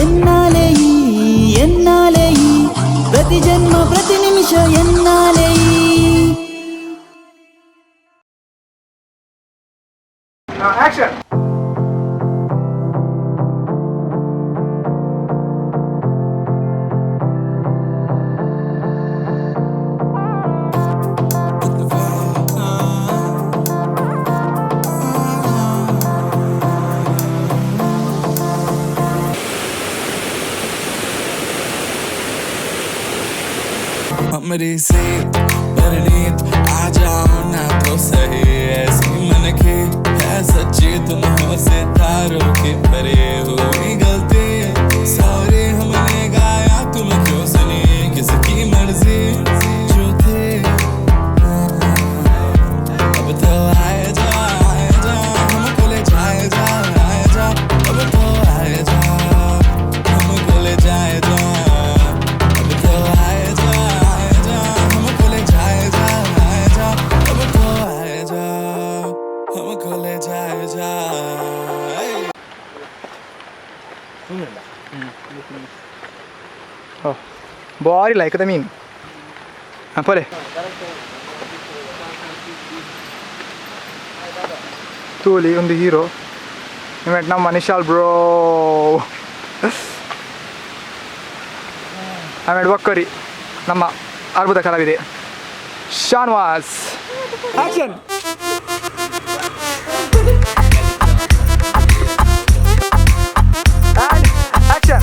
ఎన్నాలే ఎన్నాలే ప్రతి జన్మ ప్రతి నిమిష ఎన్నాలే యాక్షన్ हमरी से परनीत आ जाओ ना तो सही ऐसी मन की है सच्ची तुम हो सितारों की परे हुई गलती सॉरी हमने गाया तुम क्यों सुनी किसकी मर्जी जो थे अब तो आए जा हमको ले जाए जा अब तो आए जा हमको ले जाए जा Oh, body like the mean. Put it. Tuli on the hero. I met now Manishal bro. I met Wakari. Nama Arbuda Kalavide. Shanwas. Action. And action.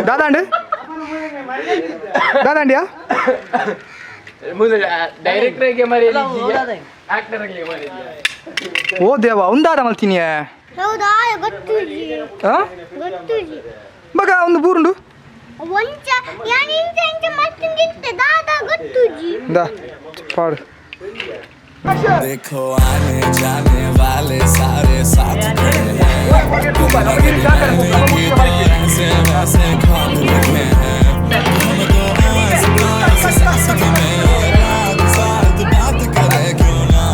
దాదండి దాదండియా ಡೈರೆಕ್ಟರ್ಗೆ ಮರ್ಯಾದೆ ಆಕ್ಟರ್ಗೆ ಮರ್ಯಾದೆ ಓ ದೇವ ಒಂದಾದ ಮಲ್ತೀನಿ ಹೌದಾ ಗೊತ್ತುಜಿ ಗೊತ್ತುಜಿ ಮಗ ಒಂದು ಬೂರುಂಡು ಒಂಚ ಯಾನ್ ಇಂಚ ಇಂಚ ಮಸ್ತಿಂದಿತ್ತೆ ದಾದಾ ಗೊತ್ತುಜಿ ದಾ ಪಾಡು देखो आने जाने वाले सारे साथ खड़े हैं ऐसे वैसे ख्वाब देखे हैं हम तो आस सांस में और रात साथ बात करे क्यों ना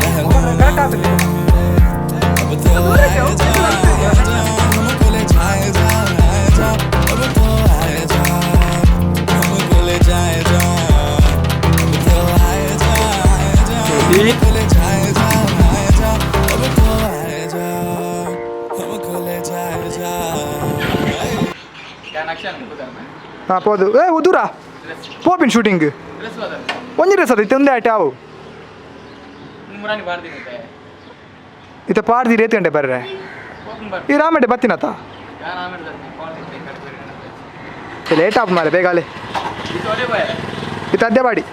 रह लो ना अब तो आए जा हमको ले जाए जा अब तो आए जा हमको ले जाए जा अब तो आए जा हमको ले जाए जा अब तो आए जा हमको ले जाए जा क्या नक्शा नहीं ಹಾಂ ಪೋದು ಏ ಉದೂರ ಪೋಪಿನ ಶೂಟಿಂಗ್ ಒಂಜಿ ಡ್ರೆಸ್ ಅದು ಇತ್ತೊಂದೇ ಆಟ ಅವು ಮುರಾನಿ ಬಾರ್ದಿರುತ್ತೆ ಇತ್ತ ಪಾಡ್ದಿ ರೇತ್ ಗಂಟೆ ಬರ್ರೆ ಈ ರಾಮಂಡೆ ಬತ್ತಿನತ್ತ ಯಾರು ಆಮೇಲೆ ಕಡಿಮೆ ಲೇಟ್ ಆಪ್ ಮಾರೆ ಬೇಗಾಲೆ ಇದು ಒಳ್ಳೆ ಬಾಯ್ ಇತ್ತ ಅದ್ದೆ ಬಾಡಿ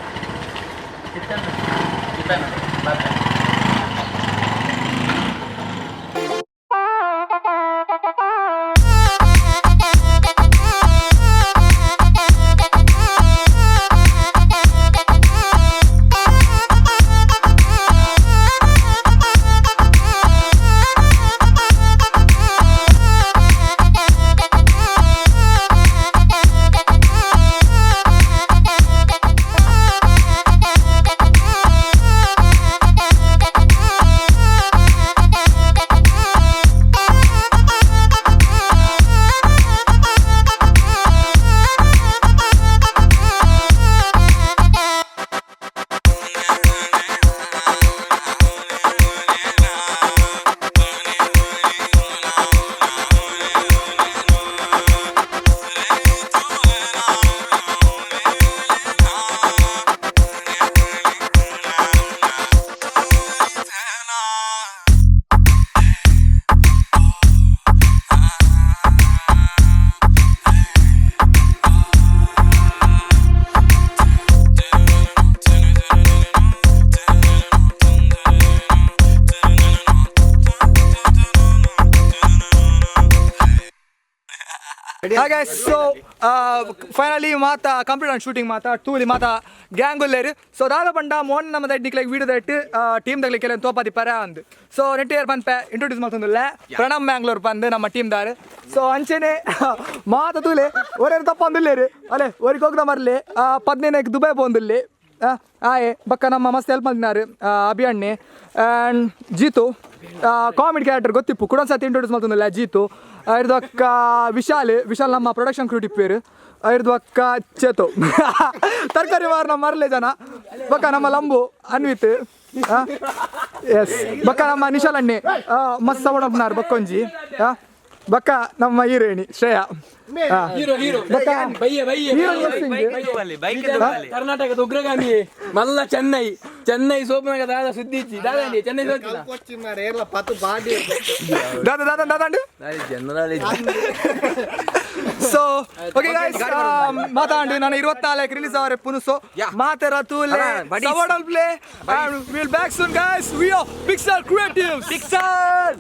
guys, so finally ಮಾತಾ ಕಂಪ್ಲೀಟ್ ಆನ್ ಶೂಟಿಂಗ್ ಮಾತಾ ಟೂಲಿ ಮಾತಾ ಗ್ಯಾಂಗ್ ಉಲ್ಲೇರು ಸೊ ದಾದ ಪಂಡ ಮೋನ್ ನಮ್ಮ ದಡ್ಡಿಕ್ಲೆಗ್ ವೀಡಿಯೋ ದಟ್ಟು ಟೀಮ್ ದಗ್ಲಿ ಕೆಲವು ತೋಪಾದಿ ಪರ ಅಂದು ಸೊ ನೆಟ್ ಇಯರ್ ಪನ್ಪೆ ಇಂಟ್ರೊಡ್ಯೂಸ್ ಮಾಡ್ತಂದಿಲ್ಲ ಪ್ರಣಮ್ ಮ್ಯಾಂಗ್ಳೂರ್ ಪಂದು ನಮ್ಮ ಟೀಮ್ ದಾರು ಸೊ ಅಂಚೆನೆ ಮಾತ ತೂಲೆ ಒರೇರು ತಪ್ಪಂದಿಲ್ಲೇರು ಅಲ್ಲೇ ಒರಿಗೆ ಹೋಗ್ದ ಮರ್ಲಿ 15 ದುಬೈ ಬಂದಿಲ್ಲಿ ಆಯೆ ಬಕ್ಕ ನಮ್ಮ ಮಸ್ತ್ ಹೆಲ್ಪ್ ಮಾಡಿನಾರು ಅಭಿಯಣ್ಣೆ ಆ್ಯಂಡ್ ಜೀತು ಕಾಮಿಡಿ ಕ್ಯಾರೆಕ್ಟರ್ ಗೊತ್ತಿಪ್ಪು ಕುಡೊಂದ್ಸತಿ ಇಂಟ್ರೊಡ್ಯೂಸ್ ಮಾಡ್ತಂದಿಲ್ಲ ಜೀತು ಇರ್ದು ಅಕ್ಕ ವಿಶಾಲ್ ನಮ್ಮ ಪ್ರೊಡಕ್ಷನ್ ಕ್ರೂ ಟಿಪ್ಪೇರು ಇರ್ದು ಅಕ್ಕ ಚೇತು ತರಕಾರಿ ಮಾರ್ ನಮ್ಮ ಮರಲೆ ಜನ ಬಕ್ಕ ನಮ್ಮ ಲಂಬು ಅನ್ವಿತ್ ಎಸ್ ಬಕ್ಕ ನಮ್ಮ ನಿಶಾಲ್ ಅಣ್ಣೆ ಮಸ್ತ್ ಸವಣಪ್ಪನಾರು ಬಕ್ಕೊಂಜಿ ಬಕ್ಕ ನಮ್ಮ ಹೀರೋಯಿನಿ ಶ್ರೇಯಾ ಕರ್ನಾಟಕದ ಉಗ್ರಗಾಮಿ ಮಲ್ಲ ಚೆನ್ನೈ ಸೋಪನಾಗ ದಾದ ಸುದ್ದಿ ಇಚ್ಚಿ ದಾದಂಡಿ ಚೆನ್ನೈ ದಾದಂಡು ಸೊ ಓಕೆ ಗೈಸ್ ಮಾತಾಡಿ ನಾನು 24 ರಿಲೀಸ್ ಅವರೆ ಪುನುಸು ಮಾತೆರ ತೂಲೆ ಸವಡಲ್ ಪ್ಲೇ will back soon guys we are pixel creatives pixel